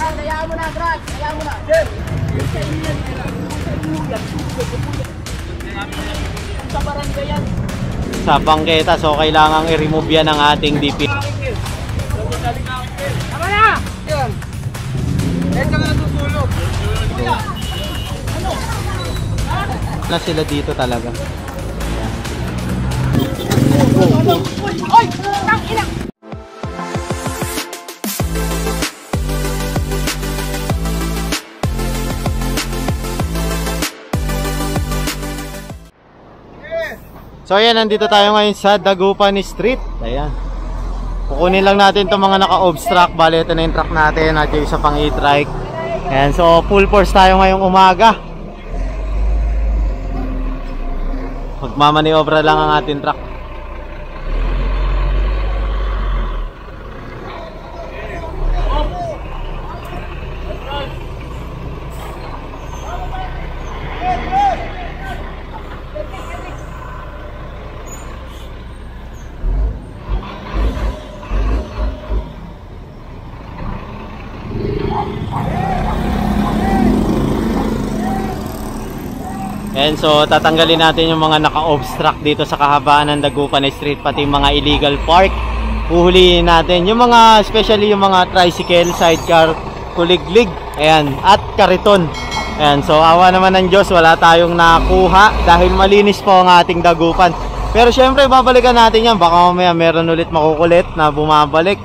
Kaya mo na, Brad. Kaya mo na. Sir. Sa barangay yan. Sa bangketa, so kailangang i-remove yan ng ating DP. Tama na! Yan. Kaya ka na tutulog. Ano? Na sila dito talaga. Oy! Tang ina! So ayan, nandito tayo ngayon sa Dagupan Street. Ayan. Kukunin lang natin itong mga naka-obstruct. Bale, ito na yung truck natin at yung isa pang e-trike. Ayan, so full force tayo ngayong umaga. Magmamaniobra lang ang ating truck. And so tatanggalin natin yung mga naka-obstruct dito sa kahabaan ng Dagupan Street, pati mga illegal park. Uhulihin natin yung mga, especially yung mga tricycle, sidecar, kuliglig, ayan, at kariton. Ayan, so awa naman ng Diyos, wala tayong nakuha dahil malinis po ang ating Dagupan. Pero syempre babalikan natin yan, baka mamaya meron ulit makukulit na bumabalik.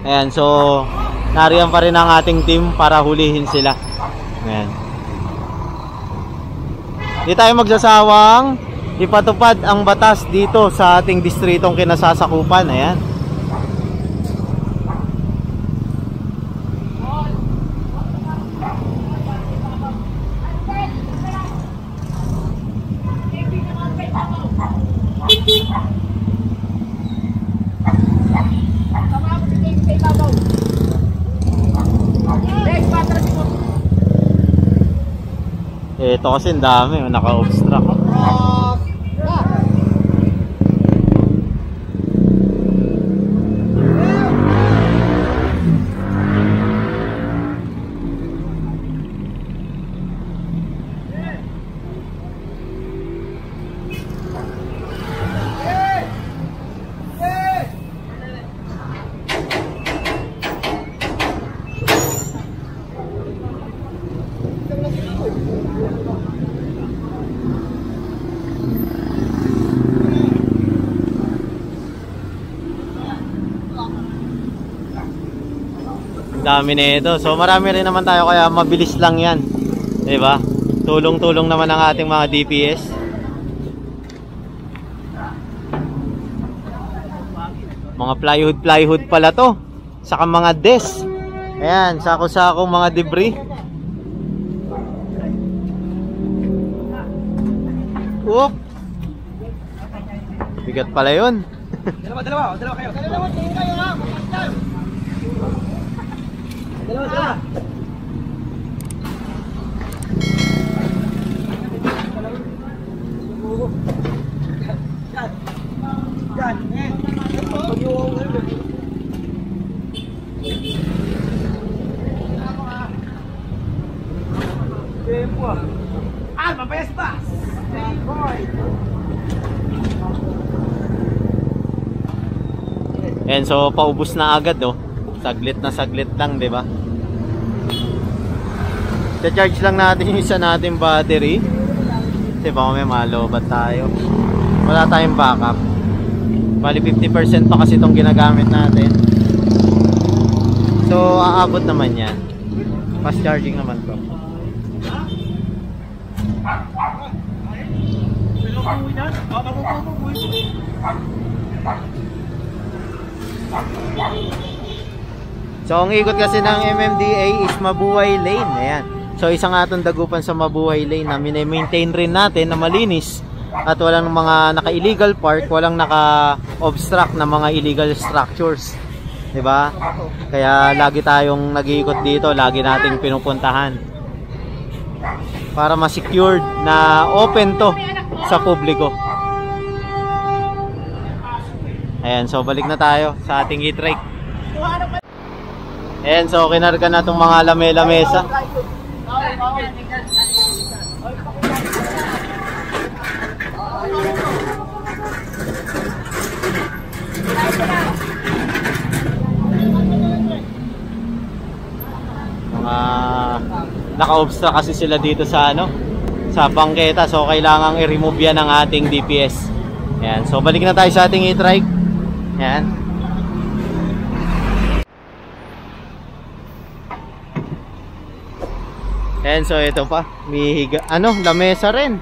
Ayan, so nariyan pa rin ang ating team para hulihin sila. Ayan. Di tayo magsasawang ipatupad ang batas dito sa ating distritong kinasasakupan. Ayan. Ito kasi ang dami, naka-obstruct. Dami na ito. So marami rin naman tayo kaya mabilis lang yan. Diba? Tulong-tulong naman ang ating mga DPS. Mga plywood pala to. Saka mga desk. Ayan, sako-sako mga debris. Oop. Bigat pala yun. Dalawa kayo. Dalawa kayo ha. Dalawa sila. Alma Vestas. And so paubos na agad oh. Saglit na saglit lang, 'di ba? I-charge lang natin yung isa nating battery. Kasi baka may malobat tayo. Wala tayong backup. Bali 50% pa kasi itong ginagamit natin. So aabot naman yan. Fast charging naman to. So ang ikot kasi ng MMDA is Mabuhay Lane. Ayan. So isang atong Dagupan sa Mabuhay Lane na mini-maintain rin natin na malinis at walang mga naka-illegal park, walang naka-obstruct na mga illegal structures. 'Di ba? Kaya lagi tayong nag-iikot dito, lagi nating pinupuntahan para ma-secured na open to sa publiko. Ayan, so balik na tayo sa ating e-trike. Ayan, so kinarga na itong mga lamesa. Mga naka-obstruct kasi sila dito sa sa bangketa, so kailangang i-remove yan ng ating DPS. Ayan, so balik na tayo sa ating e-trike. Ayan. Ayan, so ito pa, may lamesa rin.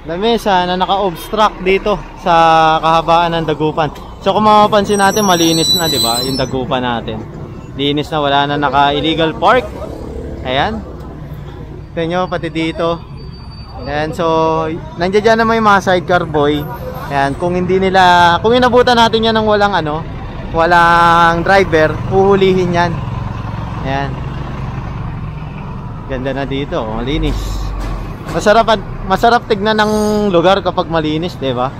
Lamesa na naka-obstruct dito sa kahabaan ng dagupan. So kung mapapansin natin, malinis na, di ba? Yung dagupan natin. Linis na, wala na naka-illegal park. Ayan. Ito nyo, pati dito. Ayan, so nandiyan dyan naman yung mga sidecar boy. Ayan, kung inabutan natin yan ng walang driver, huhulihin yan. Ayan. Ganda na dito, malinis. Masarap tignan ng lugar kapag malinis, 'di ba?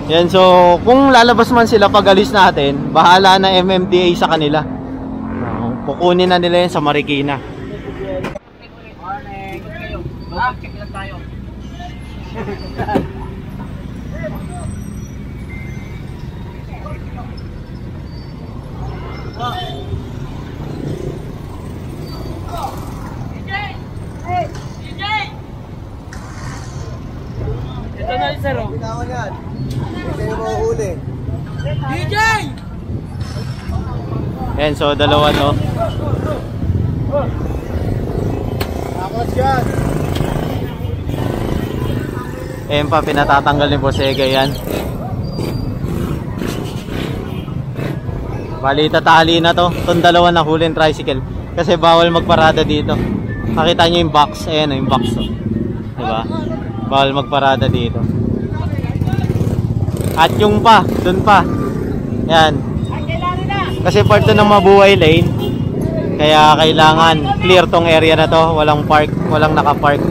Yan, so kung lalabas man sila pag alis natin, bahala na MMDA sa kanila. Kukunin na nila yan sa Marikina. Morning. Check lang tayo. Ito na yung saro. Binawan yan. Ito yung mga huli. DJ! Ayan, so dalawa no. Tapos yan. Ayan pa, pinatatanggal ni Bosega yan. Bali, tatali na to. Itong dalawa na huling tricycle. Kasi bawal magparada dito. Nakita nyo yung box. Ayan, yung box to. Diba? Bawal magparada dito. At yung pa, dun pa. Ayan. Kasi part to ng Mabuhay Lane. Kaya kailangan clear tong area na to. Walang park, walang nakapark.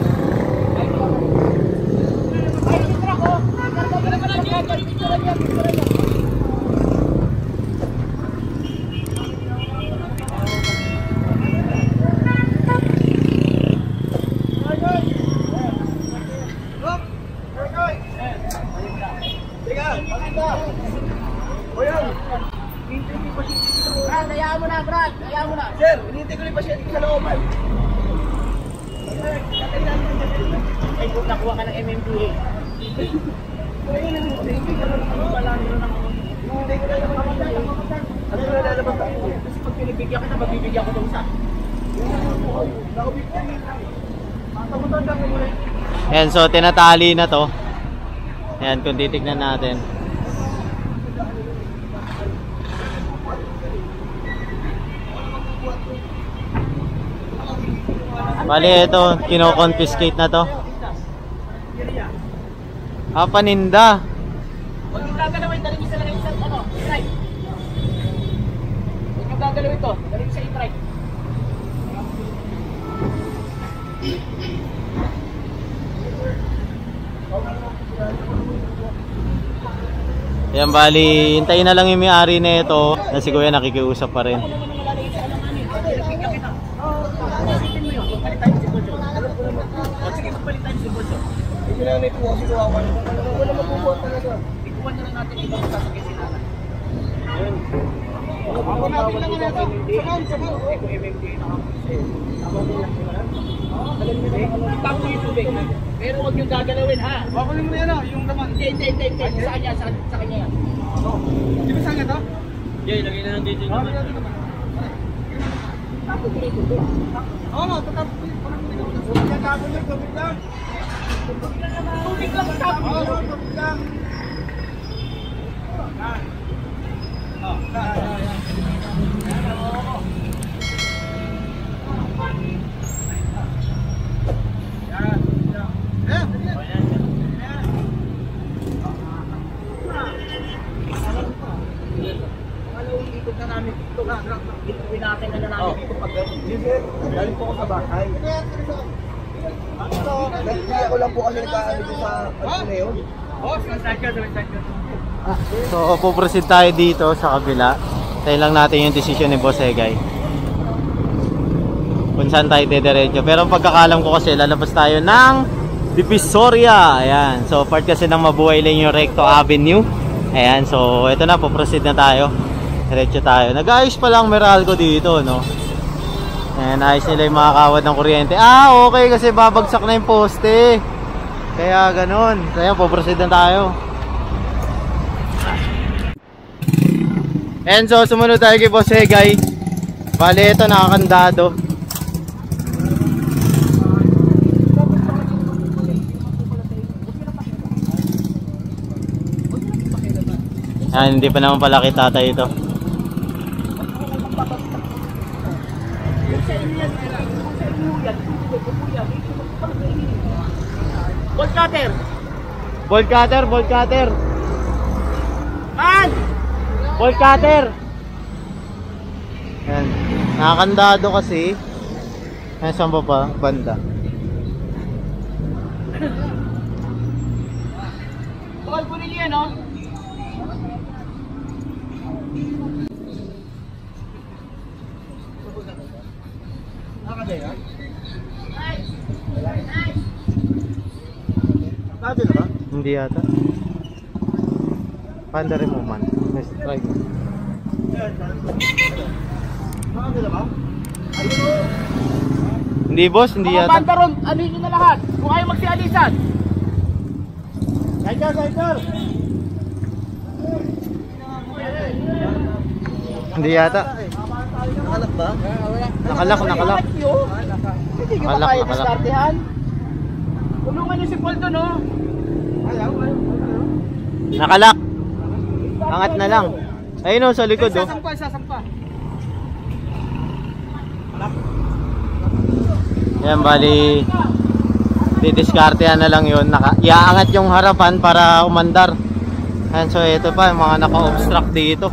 Hayaan mo na, Brad. Hayaan mo na. Sir, hinihintay ko yung pasyente ko sa looban. Ay, kung nakuha ka ng MMDA. Ano na lalabas ako? Kasi pag pinibigyan kita, magbibigyan ko ng isa. Ayan, so tinatali na to. Ayan, kung titignan natin. Bali, ito, kino-confiscate na to. Paninda. Huwag yung gagalawin, dali mo sa lang isang i-try. Huwag yung gagalawin to, dali mo sa i-try. Ayan, bali, hintayin na lang yung may-ari na ito. Na si Kuya nakikiusap pa rin. Hindi na may puwa, sinuwawan. Wala mapupuan talaga. Ikuwan na lang natin ibang sasakay sinala. Ako natin lang na ito. Sakan. Eko MMDA na ako. Itapo yung tubig. Pero huwag yung gagalawin ha. Bakuling mo na yan yung laman. Hindi. Sa kanya, sa kanya yan. Di ba saan ito? Jay, lagay na lang dito yung naman. Tapo ko yung tubig. Oo, tatapos ko yung yan, tapos yung tubig lang. Tubig lang tapo. Oo, tubig lang. Ikot na namin dito. Gituin natin na namin dito pag gano'n. Galing po ako sa bahay. Nagpili ako lang po kasi nagkaano dito sa ano na yun. Oh, sa cycle. So, puproceed tayo dito sa kabila. Tayo lang natin yung desisyon ni Boss Egay kung saan tayo dediretso. Pero ang pagkakalam ko kasi, lalabas tayo ng Divisoria. Ayan. So, part kasi ng Mabuhay Lane yung Recto Avenue. Ayan. So, ito na, puproceed na tayo. Diretso tayo. Nag-ayos pa lang Meralco dito, no? Ayan, ayos nila yung mga kawad ng kuryente. Ah, okay, kasi babagsak na yung poste. Kaya ganun. Kaya puproceed na tayo. And so, sumunod tayo kay Boss Egay. Bale, ito nakakandado. Ayan, hindi pa naman pala kita tayo ito. Bolt cutter! Bolt cutter, bolt cutter. Man! Bolt cutter. Ayan, nakakandado kasi. Ayan, saan pa banda? Bukal po ninyo yan, no? Hindi yata. Panda rin mo man. Let's try. Hindi boss, hindi Mga yata. pantaron, alihin nyo na lahat. Kung ayaw magsialisan. Hindi yata. Nakalak ba? Nakalak. Hindi nyo ba Nakalak, kaya nakalak. diskartehan? Tulungan nyo si Paul doon, no? Nakalak. Angat na lang. Ayun o, sa likod o. Sasampa. Yan, bali didiskartehan na lang yun. Iaangat yung harapan para umandar. Yan, so ito pa, yung mga naka-obstruct dito.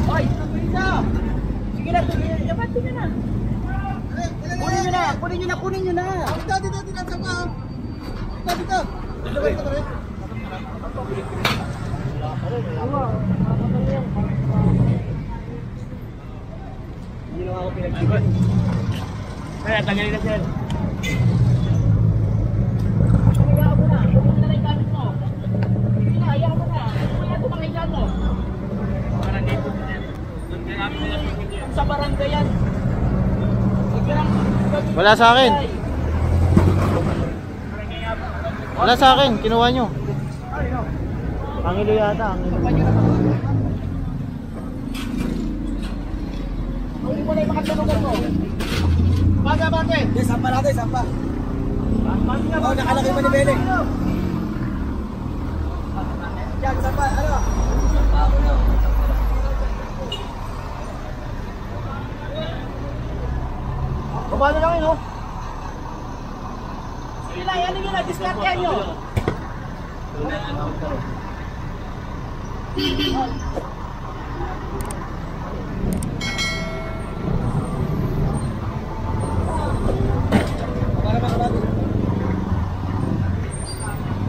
Hoy! Sige na, dapat tingnan na. Kunin nyo na. Dito. Hindi lang ako pinagsigan. Kaya, tanggalin na sir. Sa barangay yan. Wala sa akin. Wala sa akin, kinuha nyo. Angilo yata, angilo. Huli mo na yung makatulungan mo. Baga. Sampa natin, sampa. Oh, nakalaki pa ni Bele. Yan, sampa, ano? Paano lang yun, oh? Sige lang, ano yun na, diskartehan nyo.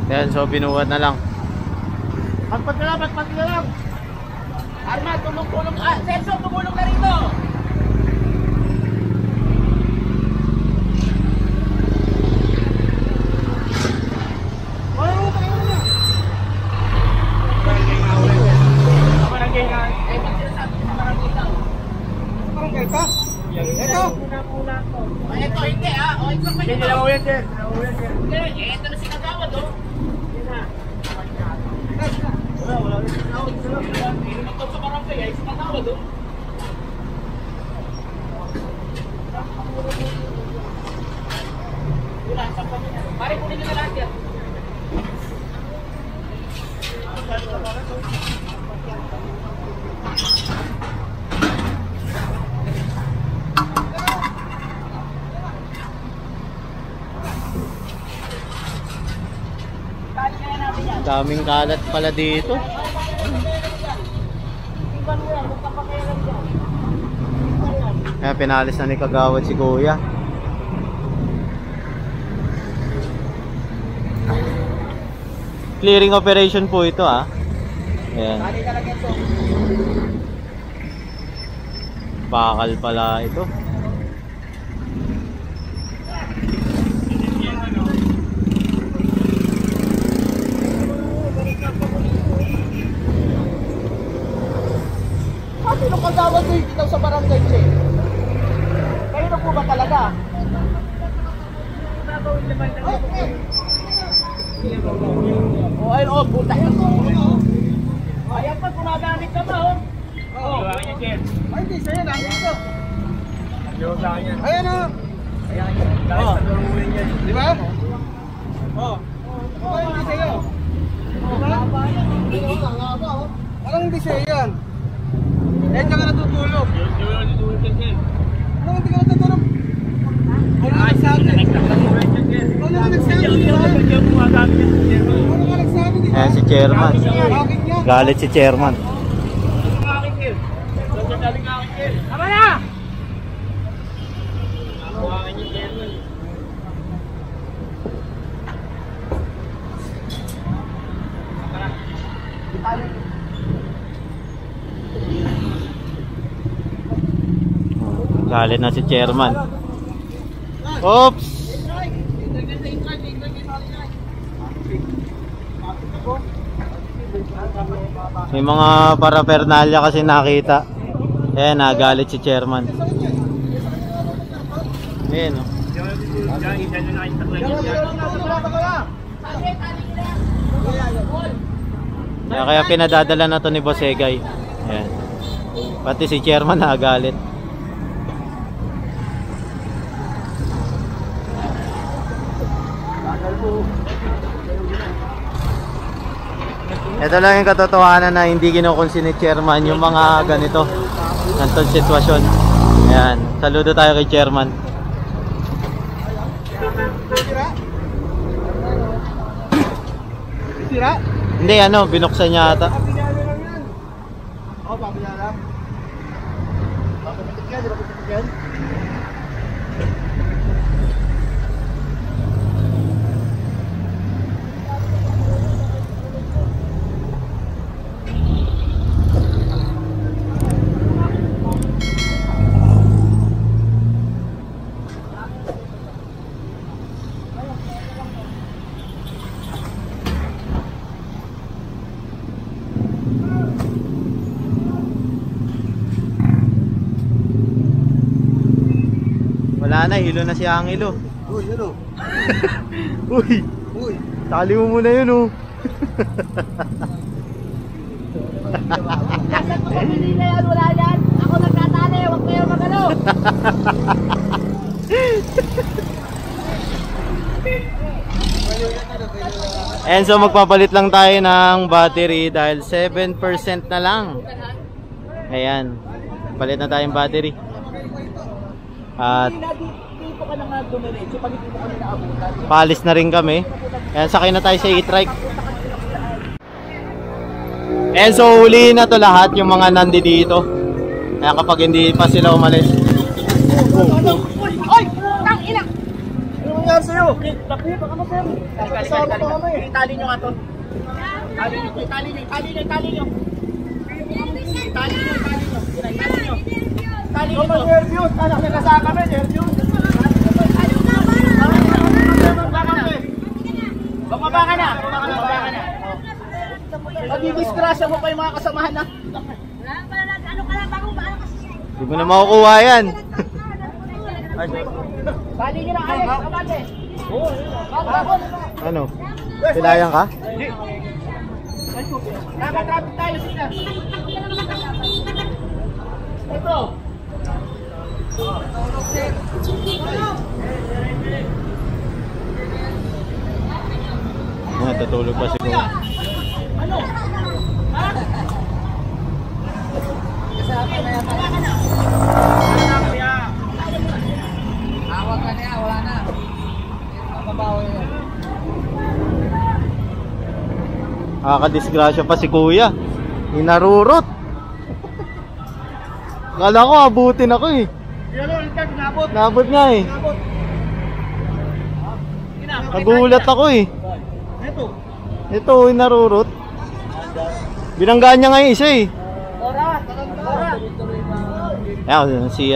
Yan, so binuhat na lang. Pagpag na lang. Arma, tulong. Celso, tumulong na rito. Barangay ka? Ito. Ito, hindi ha. O, ito pa Hindi lang uyan, sir. Hindi, ito na sinagawad, oh. Wala. Hindi naman ito sa barangay, ay sinagawad, oh. Wala, sampan nyo na. Pare, kunin nyo na lahat yan. Daming kalat pala dito. Kaya pinalis na ni Kagawad si Kuya. Clearing operation po ito ah. Ayan. Kali ka lang ito. Bakal pala ito. Sino kasama ko dito sa barangay check? Kayo na po ba talaga? Oh, ayun, oh, puta yan. Ayan pa, gumagamit ka ba, oh? Oo. Ay, hindi, sa'yo lang. Ito. Ayan, oh. Oh. Di ba? Oh. Oh, hindi sa'yo. Anong hindi sa'yo yan? Eh, ka natutulog. Anong hindi ka natutulog? Ano ka nagsabi? Ano ka nagsabi? Ano ka nagsabi? Ayan si chairman. Galit si chairman. Tama na! Galit na si chairman. Oops! May mga paraphernalia kasi nakita. Ayan, nagalit si chairman. Ayan o. Kaya pinadadala na to ni Boss Egay. Ayan. Pati si chairman nagalit. Ito lang yung katotohanan na hindi kinukonsin ni chairman yung mga ganito nantong sitwasyon. Ayan, saludo tayo kay chairman. Sira? Hindi, ano, binuksan niya ata. Papinalo lang yan. Oo, papinalo. Papapitik yan, di ba papapitik yan? Wala na, hilo na si Angelo. Uy, ano? Uy, Uy. tali mo muna yun oh. Nasaan ko pamili na yan? Wala yan. Ako nagtatali. Huwag kayo magano. And so magpapalit lang tayo ng battery dahil 7% na lang. Ayan, palit na tayong battery. At Dito ka na nga dumiretso, pag dito kami naabutan. paalis na rin kami. Ayan, sakay na tayo sa e-trike. And so huli na to lahat yung mga nandi dito. Kaya kapag hindi pa sila umalis. Ay! Tang ina! Ano nangyari sa'yo? Tapi, baka mo sir. Kasama pa kami. Itali nyo nga to. Itali nyo, itali nyo, itali nyo, itali nyo. Itali nyo, itali nyo. Itali nyo. Itali nyo. Nervyos, anak na kasama kami, nervyos. Bumaba ka na. Bumaba ka na. Magdidisgrasya mo pa yung mga kasamahan na. Ano ka lang, bago ba? Ano kasi? Hindi mo na makukuha yan. Tali nyo na, Alex. Kabate. Ano? Pilayan ka? Nakatrapit tayo sila. Ito. Natutulog pa siguro. Ano? Awag ka niya, wala na. Mababaw yan. Nakakadisgrasya pa si kuya. Inarurot. Kala ko abutin ako eh. Yan o, ikat, nabot. Nabot nga eh. Nabot. Nagulat ako eh. Ito. Ito, narurot. Binanggaan niya nga yung isa eh. Ora! Ayan, si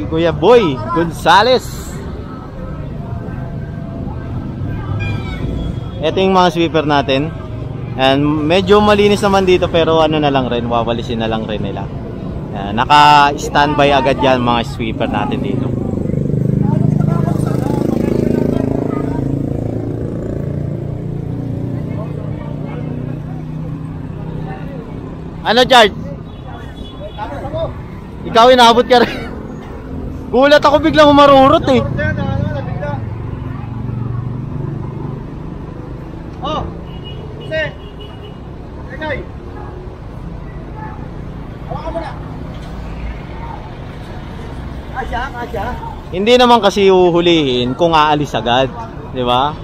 Kuya Boy Gonzales. Ito yung mga sweeper natin. And medyo malinis naman dito pero ano na lang rin, wawalisin na lang rin nila. Naka-standby agad yan mga sweeper natin dito. Ano, Chard? Ikaw inabot ka rin. Gulat ako biglang marurot eh. Oh! Kasi! Tekay! Hawakan mo na! Kasya? Hindi naman kasi uhulihin kung aalis agad, di ba?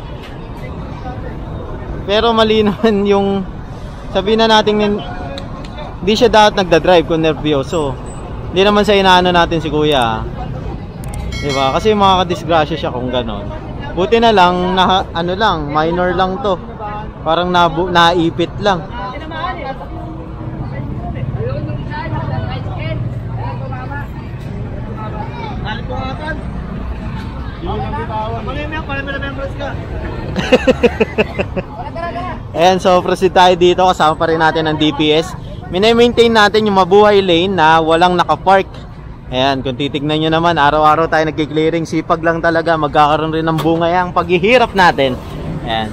Pero mali naman yung sabihin na natin hindi siya dapat nagda-drive kung nervyoso. Hindi naman sa inaano natin si Kuya. Di ba? Kasi makakadisgrasya siya kung ganon. Buti na lang na ano lang, minor lang to. Parang naipit lang. Alipungatan! Marami na members ka! Ayan, so proceed tayo dito. Kasama pa rin natin ang DPS. Mini-maintain natin yung mabuhay lane na walang nakapark. Ayan, kung titignan nyo naman, araw-araw tayo nagki-clearing. Sipag lang talaga, magkakaroon rin ng bunga yung paghihirap natin. Ayan.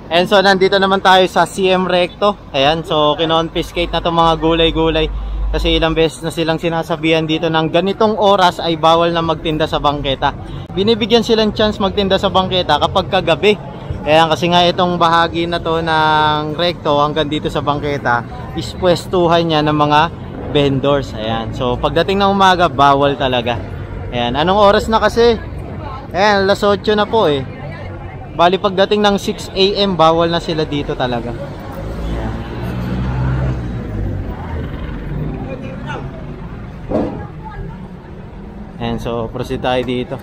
And so nandito naman tayo sa CM Recto. Ayan, so kinonfiscate na itong mga gulay-gulay. Kasi ilang beses na silang sinasabihan dito ng ganitong oras ay bawal na magtinda sa bangketa. Binibigyan silang chance magtinda sa bangketa kapag kagabi. Ayan, kasi nga itong bahagi na to ng Recto hanggang dito sa bangketa is pwestuhan niya ng mga vendors. Ayan, so pagdating ng umaga bawal talaga. Ayan, anong oras na kasi? Ayan, alas 8 na po eh. Bali pagdating ng 6 AM bawal na sila dito talaga. Ayan. Ayan, so proceed tayo dito.